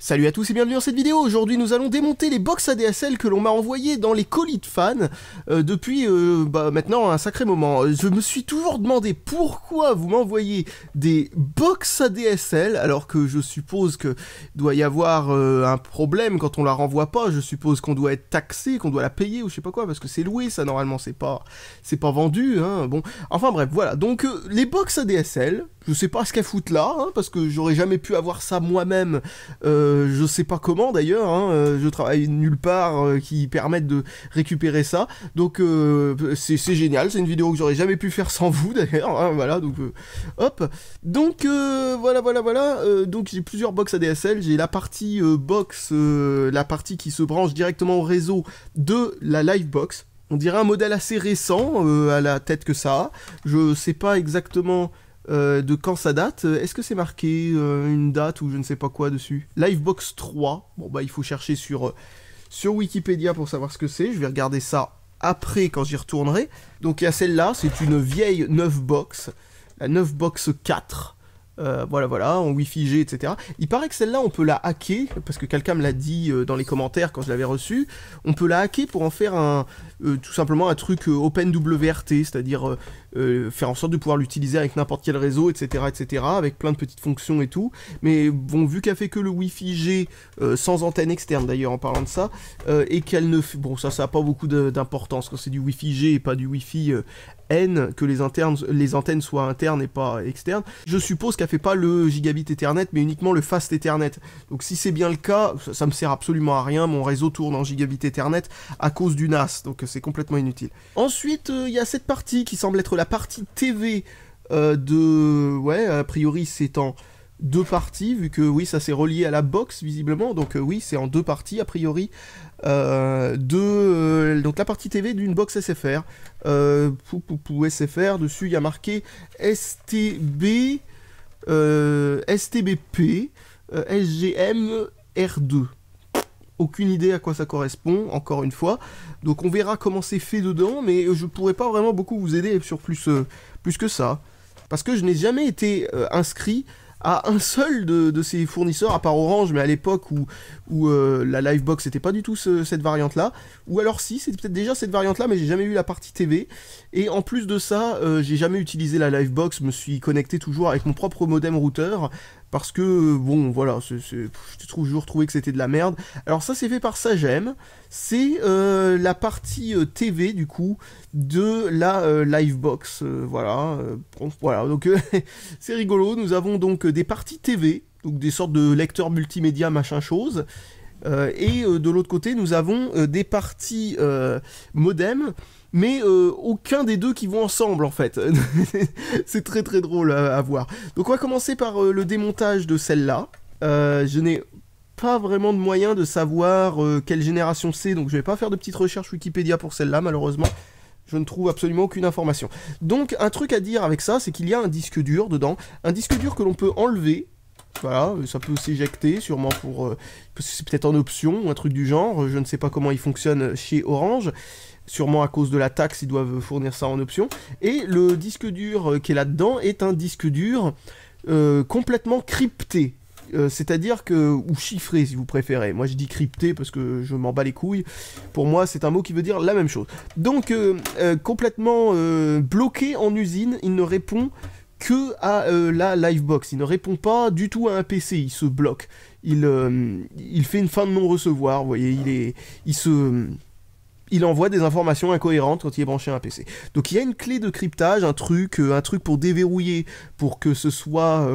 Salut à tous et bienvenue dans cette vidéo. Aujourd'hui nous allons démonter les box ADSL que l'on m'a envoyées dans les colis de fans depuis maintenant un sacré moment. Je me suis toujours demandé pourquoi vous m'envoyez des box ADSL alors que je suppose que doit y avoir un problème quand on la renvoie pas. Je suppose qu'on doit être taxé, qu'on doit la payer ou je sais pas quoi parce que c'est loué ça normalement, c'est pas vendu hein. Bon, enfin bref, voilà. Donc les box ADSL, je sais pas ce qu'elles foutent là hein, parce que j'aurais jamais pu avoir ça moi-même. Je sais pas comment d'ailleurs, hein, je travaille nulle part qui permette de récupérer ça, donc c'est génial, c'est une vidéo que j'aurais jamais pu faire sans vous d'ailleurs, hein, voilà, donc hop, donc voilà, donc j'ai plusieurs box ADSL, j'ai la partie box, la partie qui se branche directement au réseau de la Livebox. On dirait un modèle assez récent à la tête que ça a, je sais pas exactement de quand ça date. Est-ce que c'est marqué une date ou je ne sais pas quoi dessus? Livebox 3, bon bah il faut chercher sur Wikipédia pour savoir ce que c'est, je vais regarder ça après quand j'y retournerai. Donc il y a celle-là, c'est une vieille 9 box, la 9 box 4, voilà, en Wi-Fi G, etc. Il paraît que celle-là, on peut la hacker, parce que quelqu'un me l'a dit dans les commentaires quand je l'avais reçue, on peut la hacker pour en faire tout simplement un truc OpenWRT, c'est-à-dire faire en sorte de pouvoir l'utiliser avec n'importe quel réseau, etc., avec plein de petites fonctions et tout. Mais bon, vu qu'elle fait que le Wi-Fi G, sans antenne externe d'ailleurs en parlant de ça, et qu'elle ne fait... Bon, ça n'a pas beaucoup d'importance quand c'est du Wi-Fi G et pas du Wi-Fi N, que les antennes soient internes et pas externes. Je suppose qu'elle fait pas le gigabit Ethernet, mais uniquement le fast Ethernet. Donc si c'est bien le cas, ça me sert absolument à rien, mon réseau tourne en gigabit Ethernet à cause du NAS, donc c'est complètement inutile. Ensuite, il y a cette partie qui semble être la partie TV ouais, a priori c'est en deux parties, vu que oui, ça s'est relié à la box visiblement, donc oui, c'est en deux parties a priori. Donc la partie TV d'une box SFR, SFR, dessus il y a marqué STB, STBP, SGM R2. Aucune idée à quoi ça correspond, encore une fois. Donc on verra comment c'est fait dedans, mais je pourrais pas vraiment beaucoup vous aider sur plus que ça. Parce que je n'ai jamais été inscrit à un seul de ces fournisseurs, à part Orange, mais à l'époque où la Livebox n'était pas du tout cette variante-là. Ou alors si, c'était peut-être déjà cette variante-là, mais j'ai jamais eu la partie TV. Et en plus de ça, j'ai jamais utilisé la Livebox, me suis connecté toujours avec mon propre modem routeur. Parce que, bon, voilà, j'ai toujours trouvé que c'était de la merde. Alors ça, c'est fait par Sagem. C'est la partie TV, du coup, de la Livebox. Voilà, donc c'est rigolo. Nous avons donc des parties TV, donc des sortes de lecteurs multimédia, machin chose. Et de l'autre côté, nous avons des parties modem, mais aucun des deux qui vont ensemble en fait. C'est très très drôle à voir. Donc on va commencer par le démontage de celle-là. Je n'ai pas vraiment de moyen de savoir quelle génération c'est, donc je vais pas faire de petite recherche Wikipédia pour celle-là malheureusement. Je ne trouve absolument aucune information. Donc un truc à dire avec ça, c'est qu'il y a un disque dur dedans. Un disque dur que l'on peut enlever. Voilà, ça peut s'éjecter, sûrement pour... c'est peut-être en option, ou un truc du genre, je ne sais pas comment il fonctionne chez Orange, sûrement à cause de la taxe, ils doivent fournir ça en option, et le disque dur qui est là-dedans est un disque dur complètement crypté, c'est-à-dire que... ou chiffré si vous préférez, moi je dis crypté parce que je m'en bats les couilles, pour moi c'est un mot qui veut dire la même chose. Donc complètement bloqué en usine, il ne répond que à la Livebox, il ne répond pas du tout à un PC, il se bloque, il fait une fin de non-recevoir, vous voyez, il envoie des informations incohérentes quand il est branché à un PC. Donc il y a une clé de cryptage, un truc pour déverrouiller, pour que ce soit,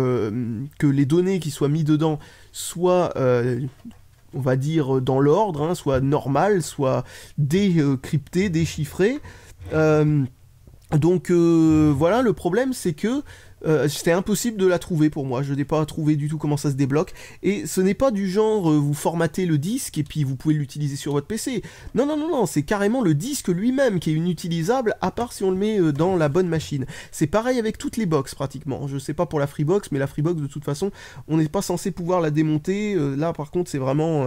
que les données qui soient mises dedans soient, on va dire, dans l'ordre, hein, soient normales, soient décryptées, déchiffrées. Donc voilà, le problème c'est que c'était impossible de la trouver pour moi, je n'ai pas trouvé du tout comment ça se débloque, et ce n'est pas du genre vous formatez le disque et puis vous pouvez l'utiliser sur votre PC, non, c'est carrément le disque lui-même qui est inutilisable, à part si on le met dans la bonne machine. C'est pareil avec toutes les box pratiquement, je sais pas pour la Freebox, mais la Freebox de toute façon, on n'est pas censé pouvoir la démonter, là par contre c'est vraiment...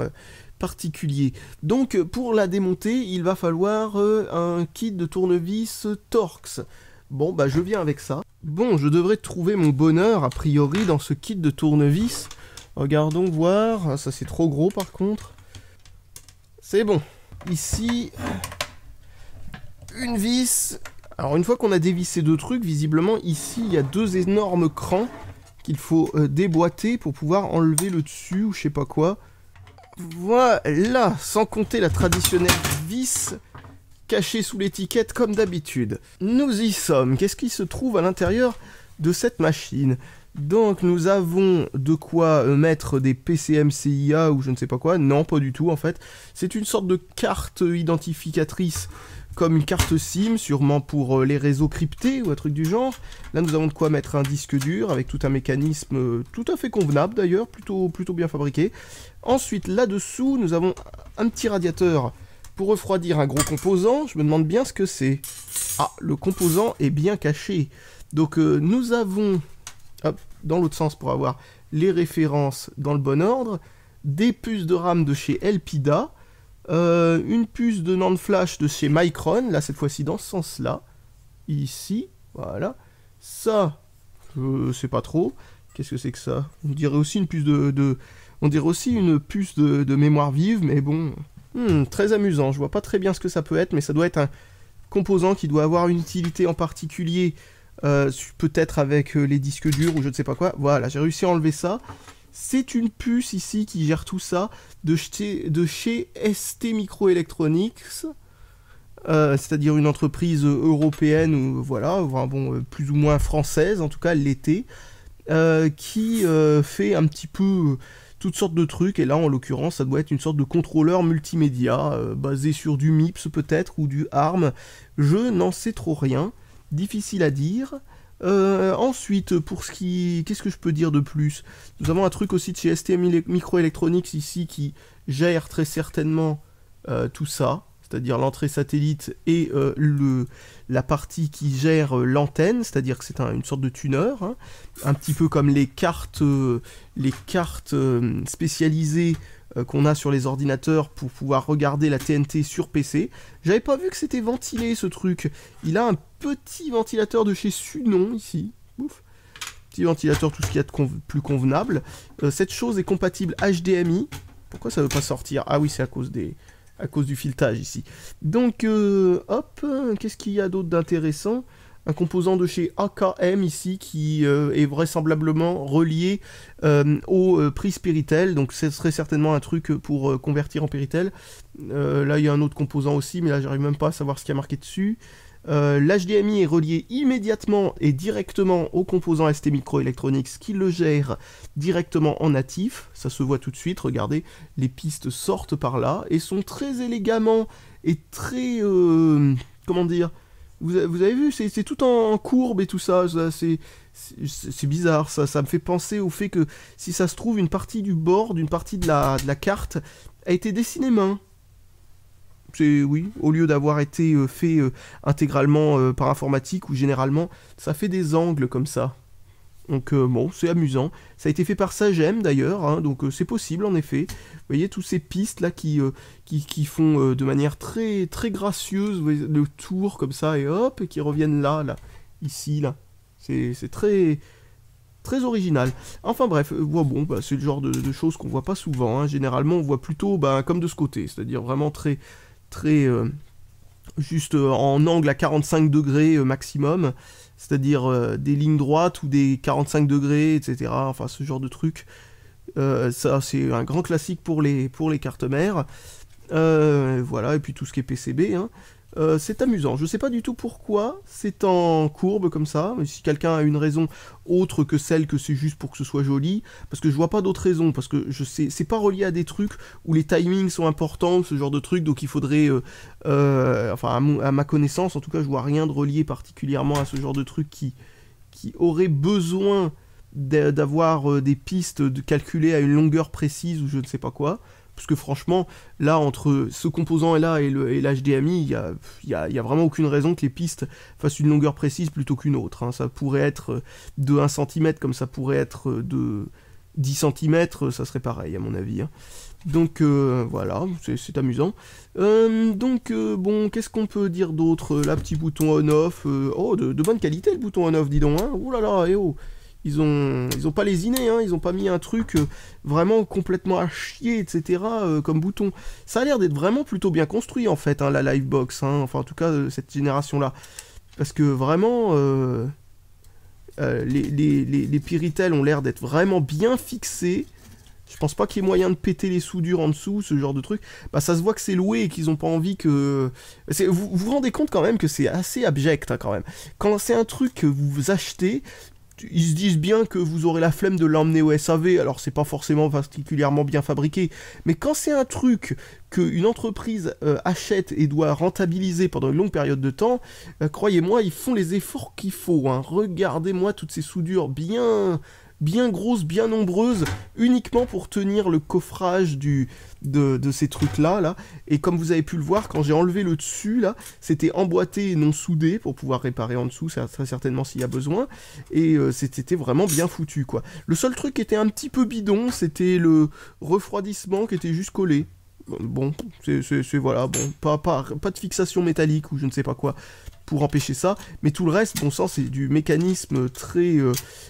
particulier. Donc pour la démonter, il va falloir un kit de tournevis Torx. Bon bah je viens avec ça. Bon, je devrais trouver mon bonheur a priori dans ce kit de tournevis. Regardons voir. Ah, ça c'est trop gros par contre. C'est bon. Ici, une vis. Alors une fois qu'on a dévissé deux trucs, visiblement ici il y a deux énormes crans qu'il faut déboîter pour pouvoir enlever le dessus ou je sais pas quoi. Voilà, sans compter la traditionnelle vis cachée sous l'étiquette comme d'habitude. Nous y sommes. Qu'est-ce qui se trouve à l'intérieur de cette machine? Donc nous avons de quoi mettre des PCMCIA ou je ne sais pas quoi. Non, pas du tout en fait. C'est une sorte de carte identificatrice comme une carte SIM, sûrement pour les réseaux cryptés ou un truc du genre. Là nous avons de quoi mettre un disque dur avec tout un mécanisme tout à fait convenable d'ailleurs, plutôt bien fabriqué. Ensuite là-dessous nous avons un petit radiateur pour refroidir un gros composant. Je me demande bien ce que c'est. Ah, le composant est bien caché. Donc nous avons... Hop, dans l'autre sens pour avoir les références dans le bon ordre, des puces de RAM de chez Elpida, une puce de NAND flash de chez Micron, là cette fois-ci dans ce sens-là, ici, voilà, ça, c'est pas trop, qu'est-ce que c'est que ça? On dirait aussi une puce on dirait aussi une puce de mémoire vive, mais bon, très amusant, je vois pas très bien ce que ça peut être, mais ça doit être un composant qui doit avoir une utilité en particulier, peut-être avec les disques durs ou je ne sais pas quoi. Voilà, j'ai réussi à enlever ça. C'est une puce ici qui gère tout ça de chez ST Microelectronics, c'est-à-dire une entreprise européenne ou voilà, bon, plus ou moins française, en tout cas elle l'était, qui fait un petit peu toutes sortes de trucs. Et là en l'occurrence ça doit être une sorte de contrôleur multimédia basé sur du MIPS peut-être ou du ARM. Je n'en sais trop rien. Difficile à dire. Ensuite, pour ce qui... Qu'est-ce que je peux dire de plus? Nous avons un truc aussi de chez ST Microelectronics ici qui gère très certainement tout ça, c'est-à-dire l'entrée satellite et la partie qui gère l'antenne, c'est-à-dire que c'est une sorte de tuner, hein, un petit peu comme les cartes spécialisées qu'on a sur les ordinateurs pour pouvoir regarder la TNT sur PC. J'avais pas vu que c'était ventilé ce truc. Il a un petit ventilateur de chez Sunon ici. Ouf. Petit ventilateur, tout ce qu'il y a de plus convenable. Cette chose est compatible HDMI. Pourquoi ça veut pas sortir? Ah oui, c'est à cause du filetage ici. Donc, hop, qu'est-ce qu'il y a d'autre d'intéressant? Un composant de chez AKM ici qui est vraisemblablement relié au prise Péritel, donc ce serait certainement un truc pour convertir en Péritel. Là il y a un autre composant aussi, mais là j'arrive même pas à savoir ce qu'il y a marqué dessus. L'HDMI est relié immédiatement et directement au composant ST Microelectronics qui le gère directement en natif. Ça se voit tout de suite, regardez, les pistes sortent par là et sont très élégamment et très... comment dire? Vous avez vu, c'est tout en courbe et tout ça, c'est bizarre, ça me fait penser au fait que si ça se trouve, une partie du bord, d'une partie de la carte a été dessinée main. Oui, au lieu d'avoir été fait intégralement par informatique, où généralement ça fait des angles comme ça. Donc bon, c'est amusant. Ça a été fait par Sagem d'ailleurs, hein, donc c'est possible en effet. Vous voyez tous ces pistes là qui font de manière très très gracieuse le tour comme ça et hop, et qui reviennent là, ici, là. C'est très très original. Enfin bref, bon, bah, c'est le genre de choses qu'on voit pas souvent. Hein. Généralement on voit plutôt comme de ce côté, c'est-à-dire vraiment très juste en angle à 45 degrés maximum. C'est-à-dire des lignes droites ou des 45 degrés, etc. Enfin, ce genre de truc. Ça, c'est un grand classique pour les cartes mères. Voilà, et puis tout ce qui est PCB. Hein. C'est amusant. Je sais pas du tout pourquoi c'est en courbe comme ça. Mais si quelqu'un a une raison autre que celle que c'est juste pour que ce soit joli, parce que je vois pas d'autre raison, parce que je sais, c'est pas relié à des trucs où les timings sont importants, ce genre de truc, donc il faudrait, enfin à ma connaissance, en tout cas, je vois rien de relié particulièrement à ce genre de truc qui aurait besoin d'avoir des pistes calculées à une longueur précise ou je ne sais pas quoi. Parce que franchement, là, entre ce composant-là et l'HDMI, il y a vraiment aucune raison que les pistes fassent une longueur précise plutôt qu'une autre. Hein. Ça pourrait être de 1 cm comme ça pourrait être de 10 cm, ça serait pareil à mon avis. Hein. Donc voilà, c'est amusant. Bon, qu'est-ce qu'on peut dire d'autre? Là, petit bouton on-off. Oh, de bonne qualité le bouton on-off, dis donc. Hein. Ouh là là, et oh. Ils ont pas lésiné, hein, ils ont pas mis un truc vraiment complètement à chier, etc. Comme bouton. Ça a l'air d'être vraiment plutôt bien construit en fait, hein, la Livebox, hein, enfin en tout cas cette génération-là. Parce que vraiment, les Piritel ont l'air d'être vraiment bien fixés. Je pense pas qu'il y ait moyen de péter les soudures en dessous, ce genre de truc. Bah ça se voit que c'est loué et qu'ils ont pas envie que... Vous vous rendez compte quand même que c'est assez abject, hein, quand même. Quand c'est un truc que vous achetez... Ils se disent bien que vous aurez la flemme de l'emmener au SAV, alors c'est pas forcément particulièrement bien fabriqué, mais quand c'est un truc qu'une entreprise achète et doit rentabiliser pendant une longue période de temps, croyez-moi, ils font les efforts qu'il faut, hein. Regardez-moi toutes ces soudures bien grosses, bien nombreuses, uniquement pour tenir le coffrage de ces trucs-là, là. Et comme vous avez pu le voir, quand j'ai enlevé le dessus, là, c'était emboîté et non soudé, pour pouvoir réparer en dessous, très certainement s'il y a besoin, et c'était vraiment bien foutu, quoi. Le seul truc qui était un petit peu bidon, c'était le refroidissement qui était juste collé. Bon, c'est voilà, bon, pas de fixation métallique ou je ne sais pas quoi pour empêcher ça, mais tout le reste, bon sang, c'est du mécanisme très...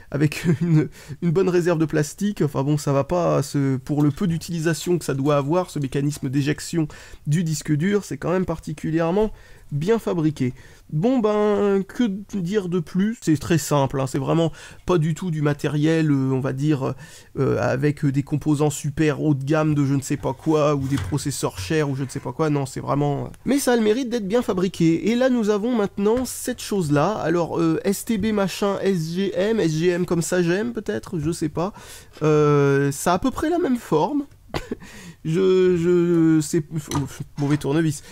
avec une bonne réserve de plastique, enfin bon, ça va pas, pour le peu d'utilisation que ça doit avoir, ce mécanisme d'éjection du disque dur, c'est quand même particulièrement bien fabriqué. Bon ben, que dire de plus? C'est très simple, hein, c'est vraiment pas du tout du matériel, on va dire, avec des composants super haut de gamme de je ne sais pas quoi, ou des processeurs chers, ou je ne sais pas quoi, non, c'est vraiment... Mais ça a le mérite d'être bien fabriqué. Et là, nous avons maintenant cette chose-là, alors STB machin, SGM comme ça j'aime peut-être, je sais pas, ça a à peu près la même forme, c'est... Mauvais tournevis.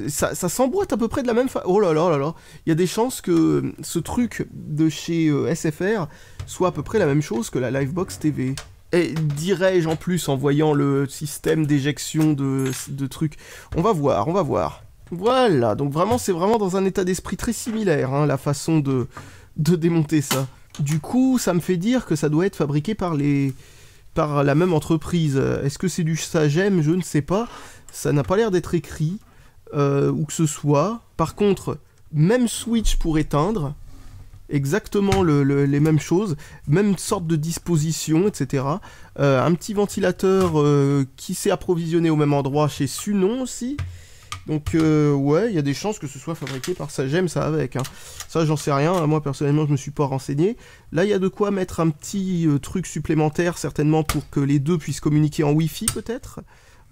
Ça s'emboîte à peu près de la même façon. Oh là là là là. Il y a des chances que ce truc de chez SFR soit à peu près la même chose que la Livebox TV. Et dirais-je en plus en voyant le système d'éjection de trucs. On va voir, on va voir. Voilà, donc vraiment c'est vraiment dans un état d'esprit très similaire, hein, la façon de démonter ça. Du coup, ça me fait dire que ça doit être fabriqué par la même entreprise. Est-ce que c'est du Sagem? Je ne sais pas. Ça n'a pas l'air d'être écrit, ou que ce soit. Par contre, même switch pour éteindre, exactement les mêmes choses, même sorte de disposition, etc. Un petit ventilateur qui s'est approvisionné au même endroit chez Sunon aussi. Donc ouais, il y a des chances que ce soit fabriqué par Sagem, ça avec. Hein. Ça, j'en sais rien. Moi, personnellement, je me suis pas renseigné. Là, il y a de quoi mettre un petit truc supplémentaire, certainement, pour que les deux puissent communiquer en Wi-Fi, peut-être.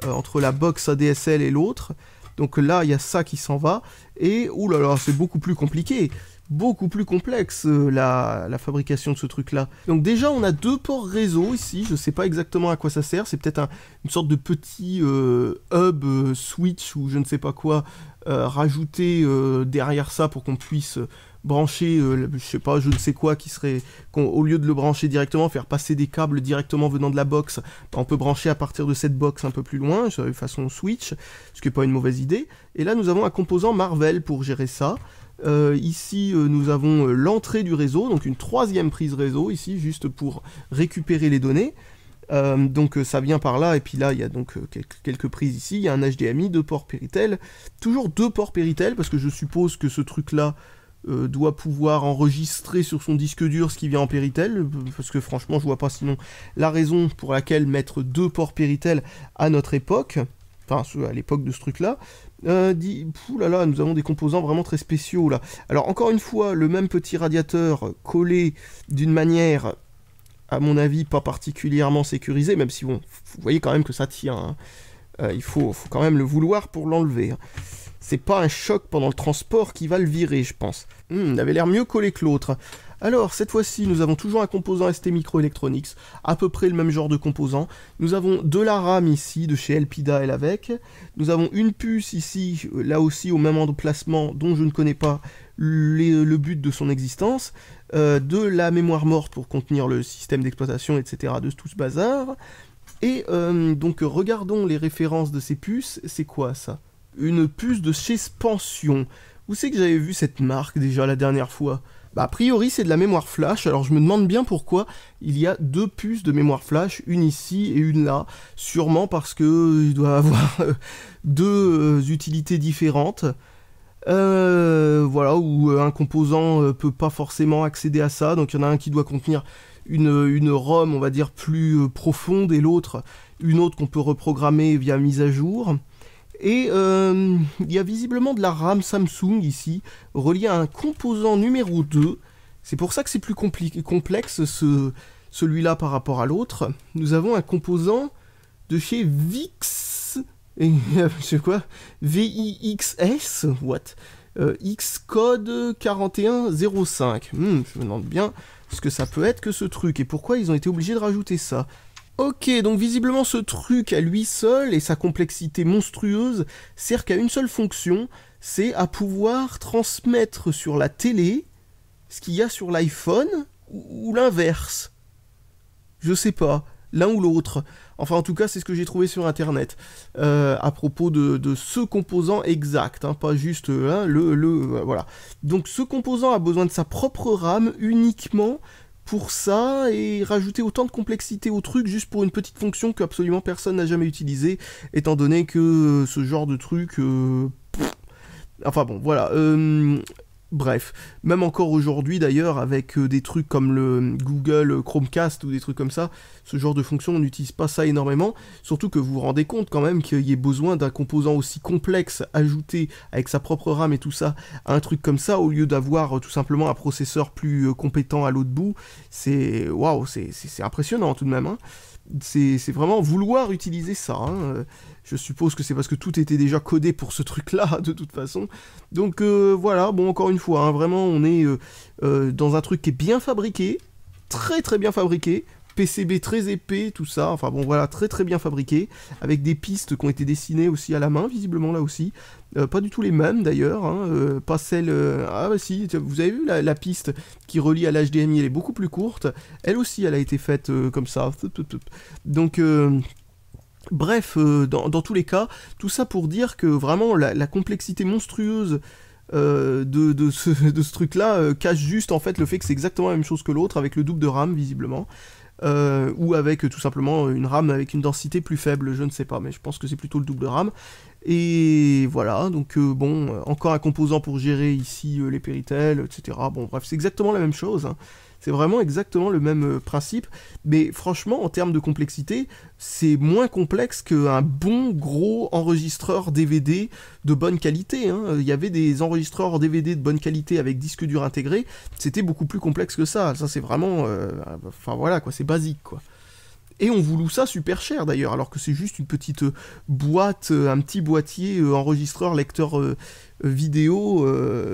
Entre la box ADSL et l'autre. Donc là, il y a ça qui s'en va. Et, oulala, c'est beaucoup plus compliqué. Beaucoup plus complexe, la fabrication de ce truc-là. Donc déjà, on a deux ports réseau ici. Je sais pas exactement à quoi ça sert. C'est peut-être une sorte de petit hub switch ou je ne sais pas quoi rajouté derrière ça pour qu'on puisse... brancher, je sais pas, je ne sais quoi, qui serait, au lieu de le brancher directement, faire passer des câbles directement venant de la box, on peut brancher à partir de cette box un peu plus loin, façon switch, ce qui n'est pas une mauvaise idée. Et là, nous avons un composant Marvel pour gérer ça. Ici, nous avons l'entrée du réseau, donc une troisième prise réseau, ici, juste pour récupérer les données. Donc ça vient par là, et puis là, il y a donc quelques prises ici, il y a un HDMI, deux ports Péritel, toujours deux ports Péritel, parce que je suppose que ce truc-là, doit pouvoir enregistrer sur son disque dur ce qui vient en Péritel, parce que franchement je vois pas sinon la raison pour laquelle mettre deux ports Péritel à notre époque, enfin à l'époque de ce truc là. Là, nous avons des composants vraiment très spéciaux là. Alors encore une fois, le même petit radiateur collé d'une manière, à mon avis, pas particulièrement sécurisée, même si bon, vous voyez quand même que ça tient, hein. Il faut quand même le vouloir pour l'enlever, hein. C'est pas un choc pendant le transport qui va le virer, je pense. Il avait l'air mieux collé que l'autre. Alors, cette fois-ci, nous avons toujours un composant ST Microelectronics, à peu près le même genre de composant. Nous avons de la RAM ici, de chez Elpida et avec. Nous avons une puce ici, là aussi au même emplacement, dont je ne connais pas le but de son existence. De la mémoire morte pour contenir le système d'exploitation, etc. de tout ce bazar. Et donc, regardons les références de ces puces. C'est quoi, ça ? Une puce de chez Spension. Où c'est que j'avais vu cette marque déjà la dernière fois? Bah a priori c'est de la mémoire flash, alors je me demande bien pourquoi il y a deux puces de mémoire flash, une ici et une là. Sûrement parce que il doit avoir deux utilités différentes. Voilà, où un composant peut pas forcément accéder à ça, donc il y en a un qui doit contenir une ROM, on va dire, plus profonde, et l'autre, une autre qu'on peut reprogrammer via mise à jour. Et il y a visiblement de la RAM Samsung ici, reliée à un composant numéro 2. C'est pour ça que c'est plus complexe celui-là par rapport à l'autre. Nous avons un composant de chez VIX, et c'est quoi, VIXS, what, Xcode 4105. Je me demande bien ce que ça peut être que ce truc, et pourquoi ils ont été obligés de rajouter ça. Ok, donc visiblement ce truc à lui seul, et sa complexité monstrueuse, sert qu'à une seule fonction, c'est à pouvoir transmettre sur la télé ce qu'il y a sur l'iPhone, ou l'inverse. Je sais pas, l'un ou l'autre. Enfin, en tout cas, c'est ce que j'ai trouvé sur Internet, à propos de ce composant exact, hein, pas juste voilà. Donc ce composant a besoin de sa propre RAM uniquement pour ça, et rajouter autant de complexité au truc juste pour une petite fonction que absolument personne n'a jamais utilisée, étant donné que ce genre de truc... Enfin bon, voilà. Bref, même encore aujourd'hui d'ailleurs, avec des trucs comme le Google Chromecast ou des trucs comme ça, ce genre de fonction, on n'utilise pas ça énormément, surtout que vous vous rendez compte quand même qu'il y ait besoin d'un composant aussi complexe ajouté avec sa propre RAM et tout ça à un truc comme ça, au lieu d'avoir tout simplement un processeur plus compétent à l'autre bout. C'est waouh, c'est impressionnant tout de même, hein. C'est vraiment vouloir utiliser ça, hein. Je suppose que c'est parce que tout était déjà codé pour ce truc-là, de toute façon. Donc voilà, bon, encore une fois, hein, vraiment, on est dans un truc qui est bien fabriqué, très très bien fabriqué, PCB très épais, tout ça, enfin bon, voilà, très très bien fabriqué, avec des pistes qui ont été dessinées aussi à la main, visiblement là aussi. Pas du tout les mêmes d'ailleurs, hein, pas celle... ah bah si, vous avez vu la piste qui relie à l'HDMI, elle est beaucoup plus courte, elle aussi elle a été faite comme ça. Donc... bref, dans tous les cas, tout ça pour dire que vraiment la complexité monstrueuse de ce truc-là cache juste en fait le fait que c'est exactement la même chose que l'autre, avec le double de RAM visiblement. Ou avec tout simplement une RAM avec une densité plus faible, je ne sais pas, mais je pense que c'est plutôt le double de RAM. Et voilà, donc bon, encore un composant pour gérer ici les péritels, etc. Bon, bref, c'est exactement la même chose, hein. C'est vraiment exactement le même principe, mais franchement, en termes de complexité, c'est moins complexe qu'un bon gros enregistreur DVD de bonne qualité, hein. Il y avait des enregistreurs DVD de bonne qualité avec disque dur intégré, c'était beaucoup plus complexe que ça. Ça, c'est vraiment... enfin voilà, quoi, c'est basique, quoi. Et on vous loue ça super cher d'ailleurs, alors que c'est juste une petite boîte, un petit boîtier enregistreur, lecteur vidéo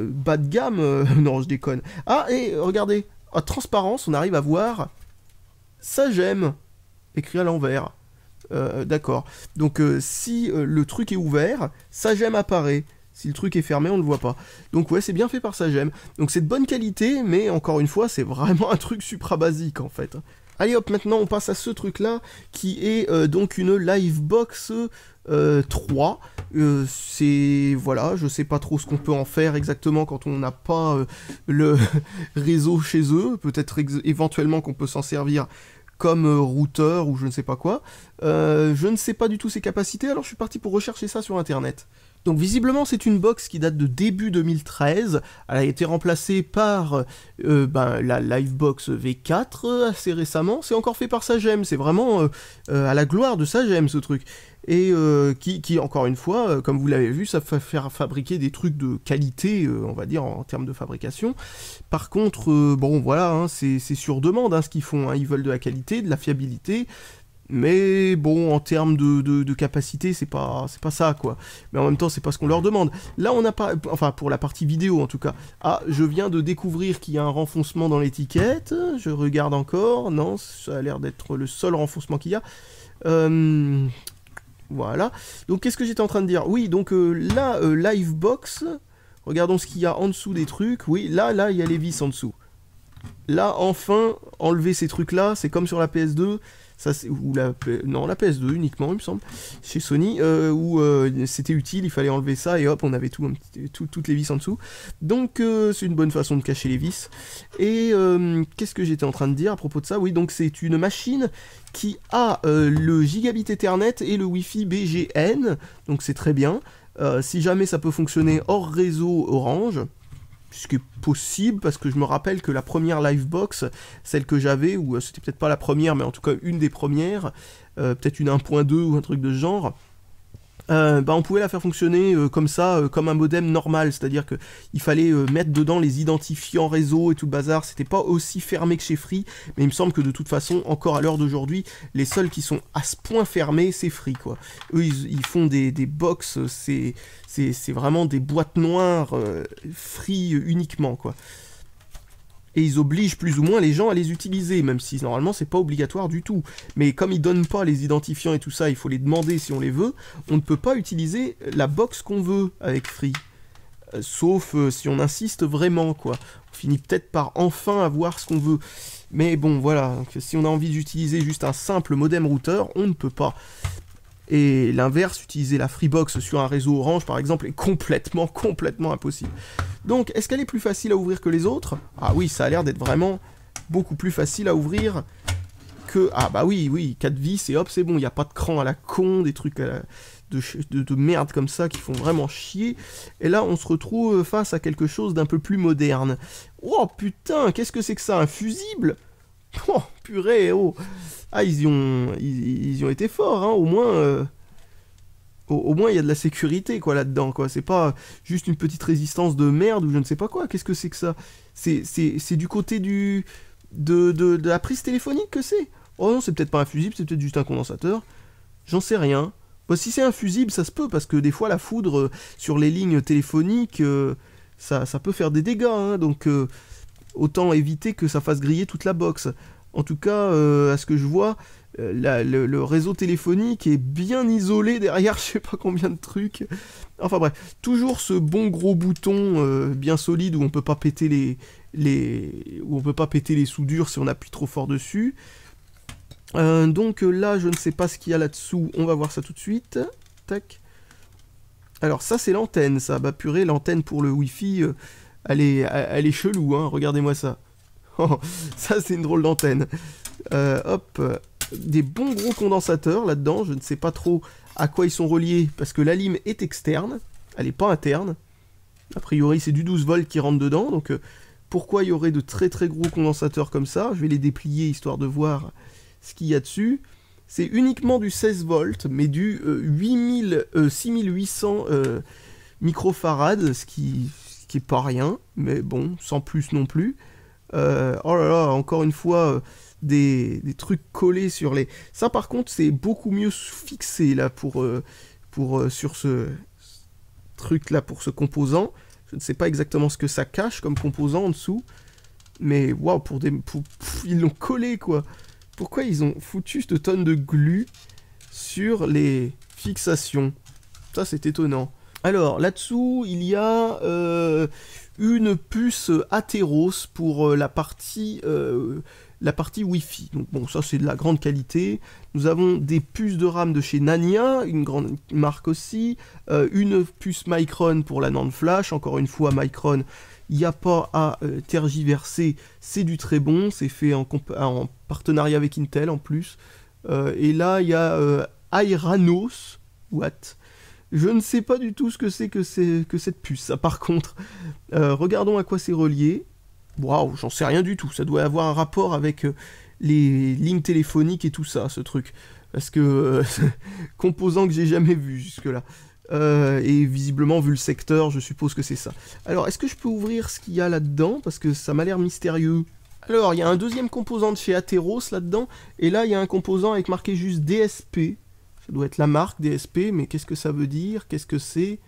bas de gamme. Non, je déconne. Ah, et regardez, à transparence, on arrive à voir ça j'aime, écrit à l'envers. D'accord. Donc si le truc est ouvert, ça j'aime apparaît. Si le truc est fermé, on ne le voit pas. Donc ouais, c'est bien fait par Sagem. Donc c'est de bonne qualité, mais encore une fois, c'est vraiment un truc supra basique en fait. Allez hop, maintenant on passe à ce truc-là, qui est donc une Livebox 3. C'est... voilà, je sais pas trop ce qu'on peut en faire exactement quand on n'a pas le réseau chez eux. Peut-être éventuellement qu'on peut s'en servir comme routeur ou je ne sais pas quoi. Je ne sais pas du tout ses capacités, alors je suis parti pour rechercher ça sur internet. Donc visiblement c'est une box qui date de début 2013, elle a été remplacée par la Livebox V4 assez récemment, c'est encore fait par Sagem, c'est vraiment à la gloire de Sagem ce truc, et qui encore une fois, comme vous l'avez vu, ça fait faire fabriquer des trucs de qualité, on va dire en termes de fabrication. Par contre, bon voilà, hein, c'est sur demande hein, ce qu'ils font, hein. Ils veulent de la qualité, de la fiabilité, mais bon, en termes de capacité, c'est pas ça, quoi. Mais en même temps, c'est pas ce qu'on leur demande. Là, on n'a pas... enfin, pour la partie vidéo, en tout cas. Ah, je viens de découvrir qu'il y a un renfoncement dans l'étiquette. Je regarde encore. Non, ça a l'air d'être le seul renfoncement qu'il y a. Voilà. Donc, qu'est-ce que j'étais en train de dire? Oui, donc là, Livebox... Regardons ce qu'il y a en dessous des trucs. Oui, là, il y a les vis en dessous. Là, enfin, enlever ces trucs-là, c'est comme sur la PS2... Ça, ou la PS2 uniquement, il me semble, chez Sony, où c'était utile, il fallait enlever ça, et hop, on avait toutes les vis en dessous. Donc, c'est une bonne façon de cacher les vis. Et qu'est-ce que j'étais en train de dire à propos de ça? Oui, donc c'est une machine qui a le gigabit Ethernet et le Wi-Fi BGN, donc c'est très bien. si jamais ça peut fonctionner hors réseau Orange, ce qui est possible, parce que je me rappelle que la première Livebox, celle que j'avais, ou c'était peut-être pas la première, mais en tout cas une des premières, peut-être une 1.2 ou un truc de ce genre, on pouvait la faire fonctionner comme ça, comme un modem normal, c'est-à-dire que il fallait mettre dedans les identifiants réseau et tout le bazar. C'était pas aussi fermé que chez Free, mais il me semble que de toute façon, encore à l'heure d'aujourd'hui, les seuls qui sont à ce point fermés, c'est Free, quoi. Eux, ils font des box, c'est vraiment des boîtes noires Free uniquement, quoi. Et ils obligent plus ou moins les gens à les utiliser, même si normalement c'est pas obligatoire du tout. Mais comme ils donnent pas les identifiants et tout ça, il faut les demander si on les veut, on ne peut pas utiliser la box qu'on veut avec Free. Sauf si on insiste vraiment, quoi. On finit peut-être par enfin avoir ce qu'on veut. Mais bon, voilà, donc, si on a envie d'utiliser juste un simple modem routeur, on ne peut pas. Et l'inverse, utiliser la Freebox sur un réseau Orange, par exemple, est complètement impossible. Donc, est-ce qu'elle est plus facile à ouvrir que les autres? Ah oui, ça a l'air d'être vraiment beaucoup plus facile à ouvrir que... Ah bah oui, 4 vis et hop, c'est bon, il n'y a pas de cran à la con, des trucs de merde comme ça qui font vraiment chier. Et là, on se retrouve face à quelque chose d'un peu plus moderne. Oh putain, qu'est-ce que c'est que ça, un fusible? Oh, purée, oh. Ah, ils y ont été forts, hein, au moins... Au moins, il y a de la sécurité, quoi, là-dedans, quoi. C'est pas juste une petite résistance de merde ou je ne sais pas quoi. Qu'est-ce que c'est que ça? C'est du côté de la prise téléphonique que c'est? Oh non, c'est peut-être pas un fusible, c'est peut-être juste un condensateur. J'en sais rien. Bon, si c'est un fusible, ça se peut, parce que des fois, la foudre sur les lignes téléphoniques, ça peut faire des dégâts, hein, donc autant éviter que ça fasse griller toute la box. En tout cas, à ce que je vois, le réseau téléphonique est bien isolé derrière je sais pas combien de trucs. Enfin bref, toujours ce bon gros bouton bien solide où on peut pas péter les soudures si on appuie trop fort dessus. Donc là, je ne sais pas ce qu'il y a là-dessous. On va voir ça tout de suite. Tac. Alors ça, c'est l'antenne, ça. Bah purée, l'antenne pour le Wi-Fi, elle est chelou, hein. Regardez-moi ça. Ça, c'est une drôle d'antenne. Hop, des bons gros condensateurs là-dedans. Je ne sais pas trop à quoi ils sont reliés, parce que la lime est externe. Elle n'est pas interne. A priori, c'est du 12 volts qui rentre dedans. Donc, pourquoi il y aurait de très très gros condensateurs comme ça? Je vais les déplier, histoire de voir ce qu'il y a dessus. C'est uniquement du 16 volts, mais du 6800 microfarads, ce qui est pas rien, mais bon, sans plus non plus. Oh là là, encore une fois, des trucs collés sur les... Ça par contre, c'est beaucoup mieux fixé là sur ce truc là, pour ce composant. Je ne sais pas exactement ce que ça cache comme composant en dessous, mais waouh, ils l'ont collé, quoi. Pourquoi ils ont foutu cette tonne de glu sur les fixations? Ça, c'est étonnant. Alors, là-dessous, il y a une puce Atheros pour la partie Wi-Fi. Donc bon, ça, c'est de la grande qualité. Nous avons des puces de RAM de chez Nanya, une grande marque aussi. Une puce Micron pour la NAND flash. Encore une fois, Micron, il n'y a pas à tergiverser. C'est du très bon. C'est fait en partenariat avec Intel en plus. Et là, il y a Airanos. What? Je ne sais pas du tout ce que c'est que cette puce, ça par contre. Regardons à quoi c'est relié. Waouh, j'en sais rien du tout. Ça doit avoir un rapport avec les lignes téléphoniques et tout ça, ce truc. Parce que composant que j'ai jamais vu jusque-là. Et visiblement, vu le secteur, je suppose que c'est ça. Alors, est-ce que je peux ouvrir ce qu'il y a là-dedans? Parce que ça m'a l'air mystérieux. Alors, il y a un deuxième composant de chez Atheros là-dedans. Et là, il y a un composant avec marqué juste DSP. Ça doit être la marque DSP, mais qu'est-ce que ça veut dire? Qu'est-ce que c'est?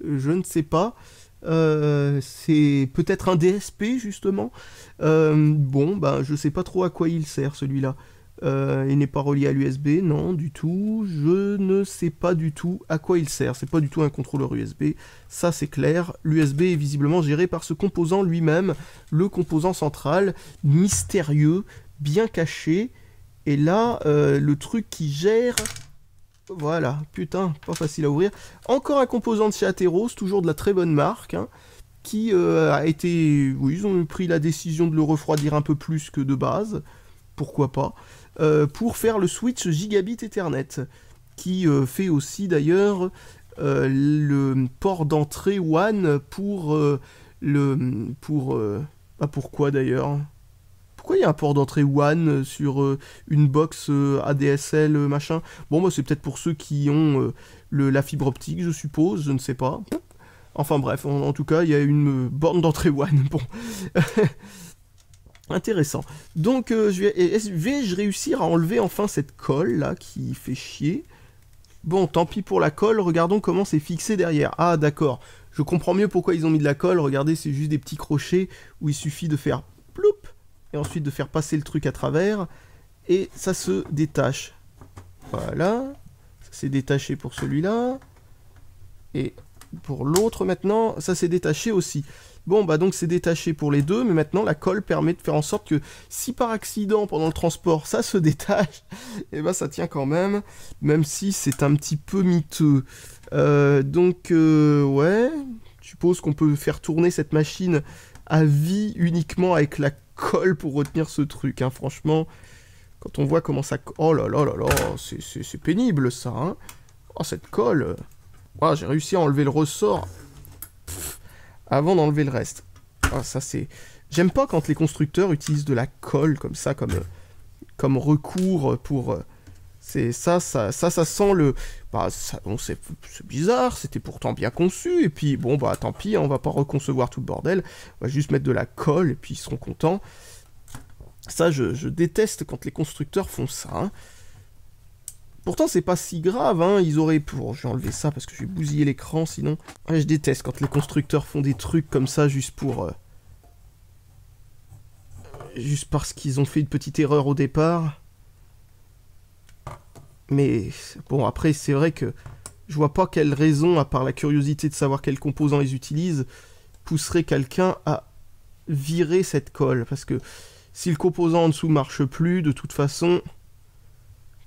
Je ne sais pas. C'est peut-être un DSP, justement. Bon, ben, je sais pas trop à quoi il sert, celui-là. Il n'est pas relié à l'USB, non, du tout. Je ne sais pas du tout à quoi il sert. C'est pas du tout un contrôleur USB. Ça, c'est clair. L'USB est visiblement géré par ce composant lui-même, le composant central, mystérieux, bien caché. Et là, le truc qui gère... Voilà, putain, pas facile à ouvrir. Encore un composant de chez Atheros, toujours de la très bonne marque, hein, qui a été... Oui, ils ont pris la décision de le refroidir un peu plus que de base, pourquoi pas, pour faire le switch Gigabit Ethernet, qui fait aussi d'ailleurs le port d'entrée WAN pour pourquoi d'ailleurs? Pourquoi il y a un port d'entrée WAN sur une box ADSL machin? Bon, bah, c'est peut-être pour ceux qui ont la fibre optique, je suppose, je ne sais pas. Enfin bref, en tout cas, il y a une borne d'entrée WAN. Bon. Intéressant. Donc, vais-je réussir à enlever enfin cette colle là qui fait chier? Bon, tant pis pour la colle, regardons comment c'est fixé derrière. Ah, d'accord. Je comprends mieux pourquoi ils ont mis de la colle. Regardez, c'est juste des petits crochets où il suffit de faire ploup et ensuite de faire passer le truc à travers et ça se détache. Voilà. Ça s'est détaché pour celui-là. Et pour l'autre maintenant, ça s'est détaché aussi. Bon, bah donc c'est détaché pour les deux, mais maintenant la colle permet de faire en sorte que si par accident pendant le transport ça se détache, et bah ça tient quand même si c'est un petit peu miteux. Ouais, je suppose qu'on peut faire tourner cette machine à vie uniquement avec la colle pour retenir ce truc, hein. Franchement, quand on voit comment ça... Oh là là là là, c'est pénible ça, hein. Oh, cette colle... Oh, j'ai réussi à enlever le ressort avant d'enlever le reste. Ah, ça c'est... J'aime pas quand les constructeurs utilisent de la colle comme ça, comme recours pour... ça sent le... Bah, bon, c'est bizarre, c'était pourtant bien conçu, et puis bon, bah tant pis, on va pas reconcevoir tout le bordel, on va juste mettre de la colle, et puis ils seront contents. Ça, je déteste quand les constructeurs font ça, hein. Pourtant, c'est pas si grave, hein, ils auraient... Bon, je vais enlever ça parce que je vais bousiller l'écran, sinon... Ouais, je déteste quand les constructeurs font des trucs comme ça, juste pour... Juste parce qu'ils ont fait une petite erreur au départ. Mais, bon, après, c'est vrai que... Je vois pas quelle raison, à part la curiosité de savoir quels composants ils utilisent, pousserait quelqu'un à virer cette colle. Parce que si le composant en dessous marche plus, de toute façon...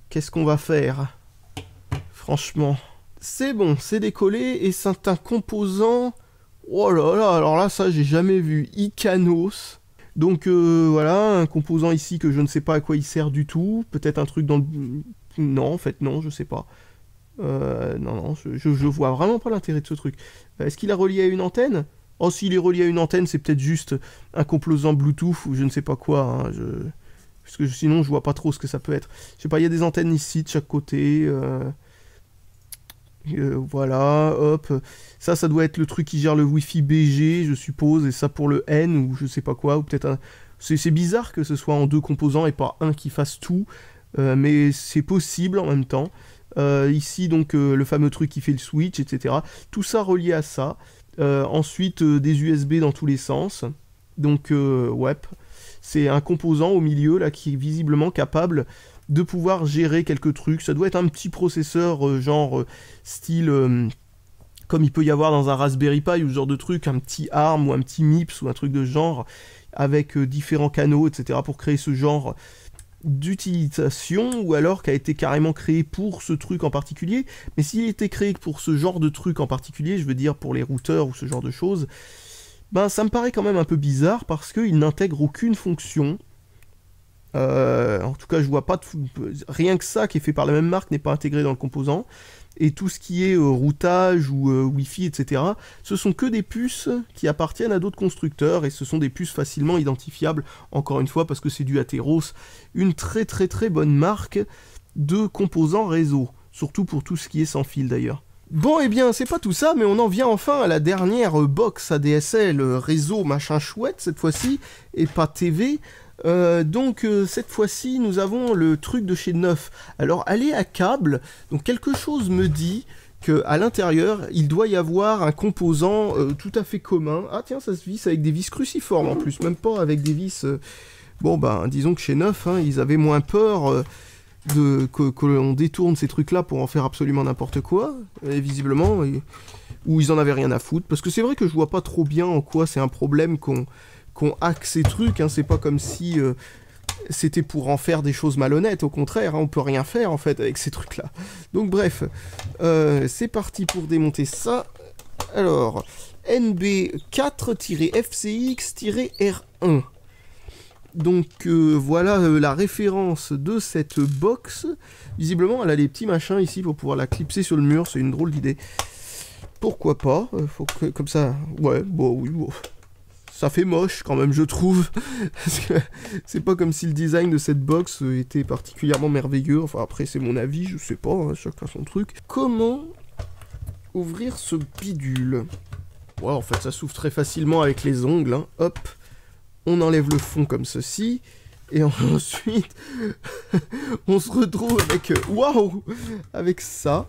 Qu'est-ce qu'on va faire? Franchement. C'est bon, c'est décollé et c'est un composant... Oh là là, alors là, ça, j'ai jamais vu. Ikanos. Donc, voilà, un composant ici que je ne sais pas à quoi il sert du tout. Peut-être un truc dans le... Non, en fait, non, je sais pas. Non, je vois vraiment pas l'intérêt de ce truc. Est-ce qu'il est relié à une antenne? Oh, s'il est relié à une antenne, c'est peut-être juste un composant Bluetooth ou je ne sais pas quoi, hein, parce que sinon, je vois pas trop ce que ça peut être. Je sais pas, il y a des antennes ici de chaque côté. Voilà, hop. Ça doit être le truc qui gère le Wi-Fi BG, je suppose. Et ça pour le N ou je sais pas quoi. Ou peut-être un... C'est bizarre que ce soit en deux composants et pas un qui fasse tout. Mais c'est possible en même temps. Ici, donc, le fameux truc qui fait le switch, etc. Tout ça relié à ça. Ensuite, des USB dans tous les sens. Donc, ouais. C'est un composant au milieu, là, qui est visiblement capable de pouvoir gérer quelques trucs. Ça doit être un petit processeur, genre, style... comme il peut y avoir dans un Raspberry Pi ou ce genre de truc, un petit ARM ou un petit MIPS ou un truc de genre, avec différents canaux, etc. pour créer ce genre d'utilisation, ou alors qui a été carrément créé pour ce truc en particulier. Mais s'il était créé pour ce genre de truc en particulier, je veux dire pour les routeurs ou ce genre de choses... Ben, ça me paraît quand même un peu bizarre parce qu'il n'intègre aucune fonction. En tout cas, je vois pas rien que ça qui est fait par la même marque n'est pas intégré dans le composant. Et tout ce qui est routage ou Wi-Fi, etc., ce sont que des puces qui appartiennent à d'autres constructeurs et ce sont des puces facilement identifiables, encore une fois, parce que c'est du Atheros, une très très très bonne marque de composants réseau, surtout pour tout ce qui est sans fil d'ailleurs. Bon, eh bien, c'est pas tout ça, mais on en vient enfin à la dernière box ADSL réseau machin chouette, cette fois-ci, et pas TV. Cette fois-ci, nous avons le truc de chez Neuf. Alors, elle est à câble, donc quelque chose me dit qu'à l'intérieur, il doit y avoir un composant tout à fait commun. Ah tiens, ça se visse avec des vis cruciformes en plus, même pas avec des vis... Bon, ben, disons que chez Neuf, hein, ils avaient moins peur... que l'on détourne ces trucs là pour en faire absolument n'importe quoi, et visiblement, ou ils en avaient rien à foutre, parce que c'est vrai que je vois pas trop bien en quoi c'est un problème qu'on hack ces trucs, hein. C'est pas comme si c'était pour en faire des choses malhonnêtes, au contraire, hein, on peut rien faire en fait avec ces trucs là. Donc bref, c'est parti pour démonter ça. Alors, NB4-FCX-R1. Donc voilà la référence de cette box. Visiblement elle a des petits machins ici pour pouvoir la clipser sur le mur, c'est une drôle d'idée. Pourquoi pas, faut que, comme ça, ouais, bon, oui, bon. Ça fait moche quand même, je trouve. Parce que c'est pas comme si le design de cette box était particulièrement merveilleux. Enfin, après, c'est mon avis, je sais pas, hein, chacun son truc. Comment ouvrir ce bidule? Ouais, en fait, ça s'ouvre très facilement avec les ongles. Hein. Hop, on enlève le fond comme ceci. Et ensuite, on se retrouve avec... Waouh! Avec ça.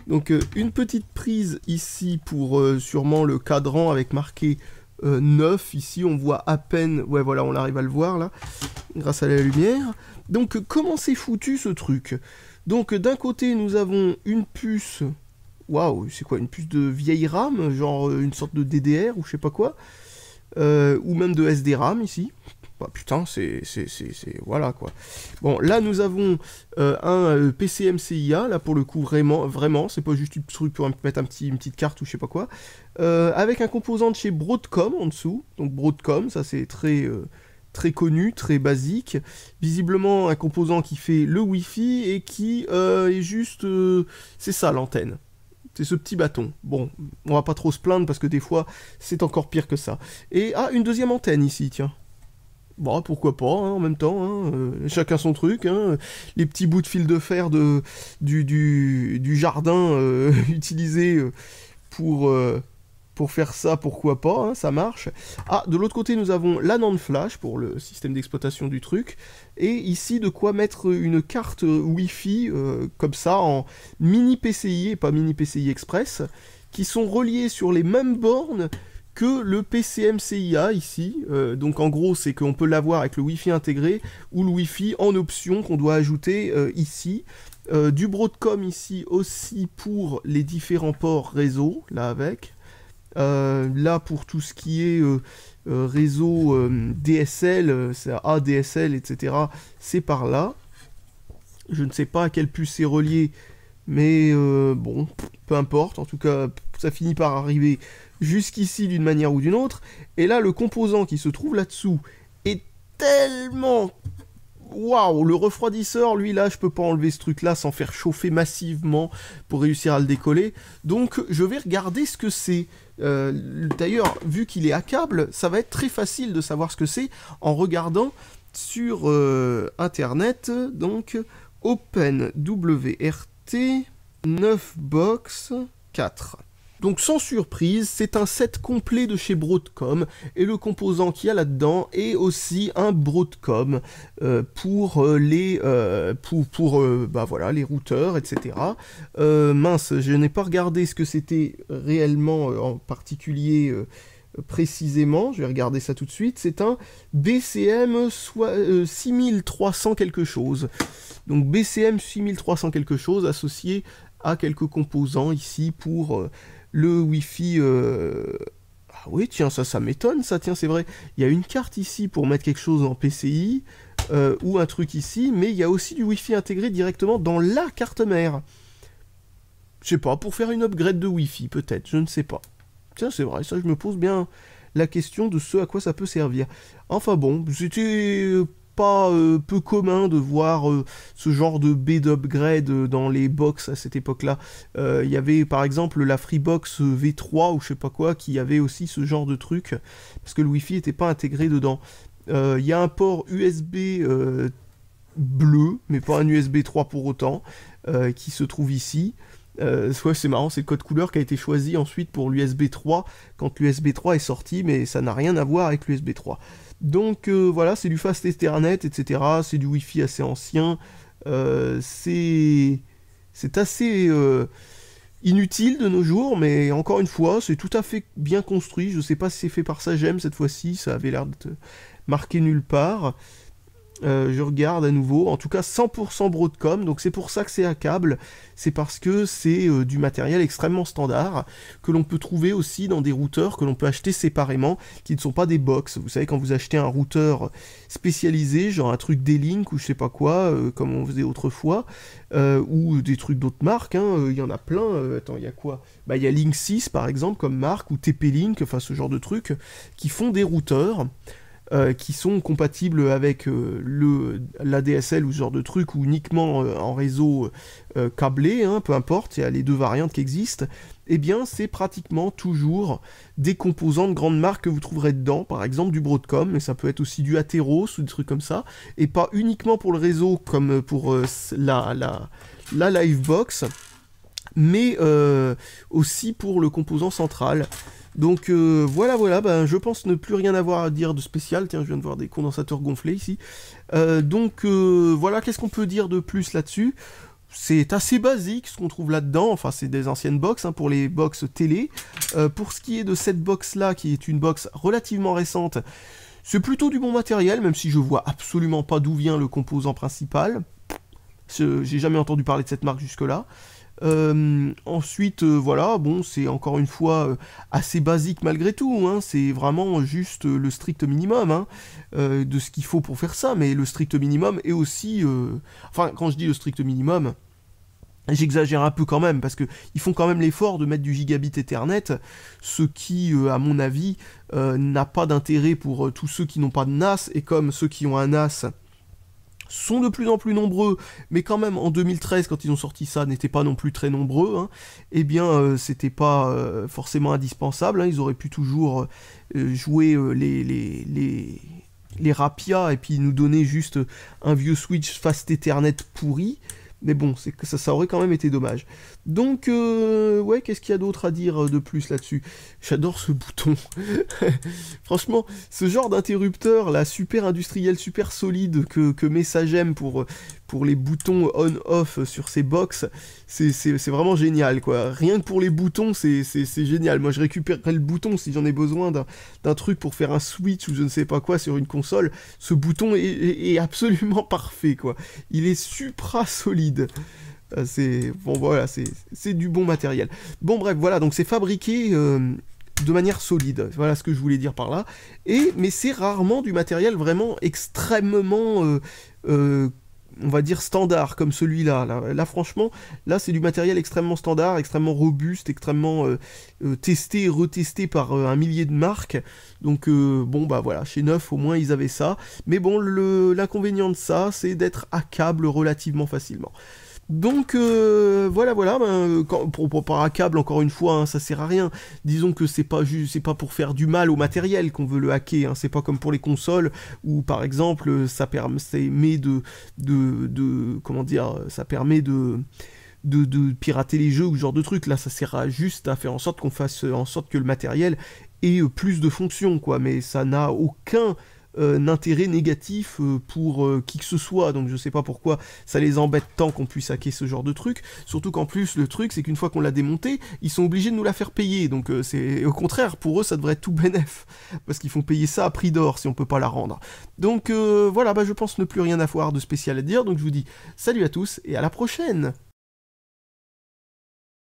Donc, une petite prise ici pour sûrement le cadran avec marqué... 9, ici on voit à peine, ouais voilà on arrive à le voir là, grâce à la lumière. Donc comment c'est foutu ce truc? Donc d'un côté nous avons une puce, waouh c'est quoi, une puce de vieille RAM, genre une sorte de DDR ou je sais pas quoi, ou même de SD-RAM ici. Bah, putain, c'est... Voilà, quoi. Bon, là, nous avons un PCMCIA, là, pour le coup, vraiment, c'est pas juste un truc pour mettre une petite carte ou je sais pas quoi, avec un composant de chez Broadcom en dessous. Donc, Broadcom, ça, c'est très connu, très basique. Visiblement, un composant qui fait le Wi-Fi et qui est juste... c'est ça, l'antenne. C'est ce petit bâton. Bon, on va pas trop se plaindre parce que des fois, c'est encore pire que ça. Et, une deuxième antenne ici, tiens. Bon, pourquoi pas, hein, en même temps, hein, chacun son truc, hein, les petits bouts de fil de fer du jardin utilisés pour faire ça, pourquoi pas, hein, ça marche. De l'autre côté, nous avons la NAND flash pour le système d'exploitation du truc, et ici, de quoi mettre une carte Wi-Fi, comme ça, en mini PCI et pas mini PCI Express, qui sont reliés sur les mêmes bornes que le PCMCIA ici, donc en gros c'est qu'on peut l'avoir avec le Wi-Fi intégré ou le Wi-Fi en option qu'on doit ajouter ici, du Broadcom ici aussi pour les différents ports réseau, là avec, là pour tout ce qui est réseau DSL, c'est ADSL, etc., c'est par là, je ne sais pas à quelle puce c'est relié, mais bon, peu importe, en tout cas ça finit par arriver jusqu'ici d'une manière ou d'une autre, et là le composant qui se trouve là-dessous est tellement... Waouh, le refroidisseur, lui là, je peux pas enlever ce truc là sans faire chauffer massivement pour réussir à le décoller, donc je vais regarder ce que c'est. D'ailleurs, vu qu'il est à câble, ça va être très facile de savoir ce que c'est en regardant sur internet, donc OpenWRT 9box 4. Donc sans surprise, c'est un set complet de chez Broadcom, et le composant qu'il y a là-dedans est aussi un Broadcom pour les voilà, les routeurs, etc. Mince, je n'ai pas regardé ce que c'était réellement en particulier précisément, je vais regarder ça tout de suite, c'est un BCM 6300 quelque chose. Donc BCM 6300 quelque chose associé à quelques composants ici pour... le Wi-Fi... Ah oui, tiens, ça m'étonne, ça, tiens, c'est vrai. Il y a une carte ici pour mettre quelque chose en PCI, ou un truc ici, mais il y a aussi du Wi-Fi intégré directement dans la carte mère. Je sais pas, pour faire une upgrade de Wi-Fi, peut-être, je ne sais pas. Tiens, c'est vrai, ça, je me pose bien la question de ce à quoi ça peut servir. Enfin bon, c'était... pas peu commun de voir ce genre de B d'upgrade dans les box à cette époque-là. Il y avait par exemple la Freebox V3 ou je sais pas quoi qui avait aussi ce genre de truc, parce que le Wi-Fi n'était pas intégré dedans. Il y a un port USB bleu, mais pas un USB 3 pour autant, qui se trouve ici. Ouais, c'est marrant, c'est le code couleur qui a été choisi ensuite pour l'USB 3 quand l'USB 3 est sorti, mais ça n'a rien à voir avec l'USB 3. Donc voilà, c'est du Fast Ethernet, etc. C'est du Wi-Fi assez ancien. C'est assez inutile de nos jours, mais encore une fois, c'est tout à fait bien construit. Je sais pas si c'est fait par Sagem cette fois-ci, ça avait l'air de marqué nulle part. Je regarde à nouveau, en tout cas 100% Broadcom, donc c'est pour ça que c'est à câble, c'est parce que c'est du matériel extrêmement standard, que l'on peut trouver aussi dans des routeurs que l'on peut acheter séparément, qui ne sont pas des box. Vous savez, quand vous achetez un routeur spécialisé, genre un truc D-Link ou je sais pas quoi, comme on faisait autrefois, ou des trucs d'autres marques, hein, y en a plein, attends, il y a quoi? Bah il y a Link 6 par exemple comme marque, ou TP-Link, enfin ce genre de trucs, qui font des routeurs. qui sont compatibles avec l'ADSL ou ce genre de truc, ou uniquement en réseau câblé, hein, peu importe, il y a les deux variantes qui existent, eh bien c'est pratiquement toujours des composants de grandes marques que vous trouverez dedans, par exemple du Broadcom, mais ça peut être aussi du Atheros ou des trucs comme ça, et pas uniquement pour le réseau comme pour la Livebox, mais aussi pour le composant central. Donc voilà, ben, je pense ne plus rien avoir à dire de spécial. Tiens, je viens de voir des condensateurs gonflés ici. Voilà, qu'est-ce qu'on peut dire de plus là-dessus? C'est assez basique ce qu'on trouve là-dedans, enfin c'est des anciennes box hein, pour les box télé. Pour ce qui est de cette box-là, qui est une box relativement récente, c'est plutôt du bon matériel, même si je vois absolument pas d'où vient le composant principal. J'ai jamais entendu parler de cette marque jusque-là. Ensuite, voilà, bon, c'est encore une fois assez basique malgré tout, hein, c'est vraiment juste le strict minimum hein, de ce qu'il faut pour faire ça, mais le strict minimum est aussi... Enfin, quand je dis le strict minimum, j'exagère un peu quand même, parce qu'ils font quand même l'effort de mettre du gigabit Ethernet, ce qui, à mon avis, n'a pas d'intérêt pour tous ceux qui n'ont pas de NAS, et comme ceux qui ont un NAS sont de plus en plus nombreux, mais quand même en 2013 quand ils ont sorti ça n'étaient pas non plus très nombreux, hein, eh bien c'était pas forcément indispensable, hein, ils auraient pu toujours jouer les Rapia et puis nous donner juste un vieux switch Fast Ethernet pourri, mais bon, c'est que ça aurait quand même été dommage. Donc, ouais, qu'est-ce qu'il y a d'autre à dire de plus là-dessus? J'adore ce bouton. Franchement, ce genre d'interrupteur, là, super industriel, super solide, que met Sagem pour les boutons on-off sur ces box, c'est vraiment génial, quoi. Rien que pour les boutons, c'est génial. Moi, je récupérerai le bouton si j'en ai besoin d'un truc pour faire un switch ou je ne sais pas quoi sur une console. Ce bouton est absolument parfait, quoi. Il est supra solide. Bon voilà, c'est du bon matériel. Bon bref, voilà, donc c'est fabriqué de manière solide. Voilà ce que je voulais dire par là. Mais c'est rarement du matériel vraiment extrêmement, on va dire, standard, comme celui-là. Là, franchement, là, c'est du matériel extrêmement standard, extrêmement robuste, extrêmement testé et retesté par un millier de marques. Donc, bon, bah voilà, chez Neuf, au moins, ils avaient ça. Mais bon, l'inconvénient de ça, c'est d'être à câble relativement facilement. Donc voilà, ben, par un câble, encore une fois, hein, ça sert à rien. Disons que c'est pas pour faire du mal au matériel qu'on veut le hacker, hein. C'est pas comme pour les consoles où par exemple ça permet de pirater les jeux ou ce genre de trucs. Là, ça sert juste à faire en sorte qu'on fasse en sorte que le matériel ait plus de fonctions, quoi. Mais ça n'a aucun intérêt négatif pour qui que ce soit, donc je sais pas pourquoi ça les embête tant qu'on puisse hacker ce genre de truc, surtout qu'en plus le truc c'est qu'une fois qu'on l'a démonté, ils sont obligés de nous la faire payer, donc c'est au contraire, pour eux ça devrait être tout bénef, parce qu'ils font payer ça à prix d'or si on peut pas la rendre. Donc voilà, bah, je pense ne plus rien avoir de spécial à dire, donc je vous dis salut à tous et à la prochaine.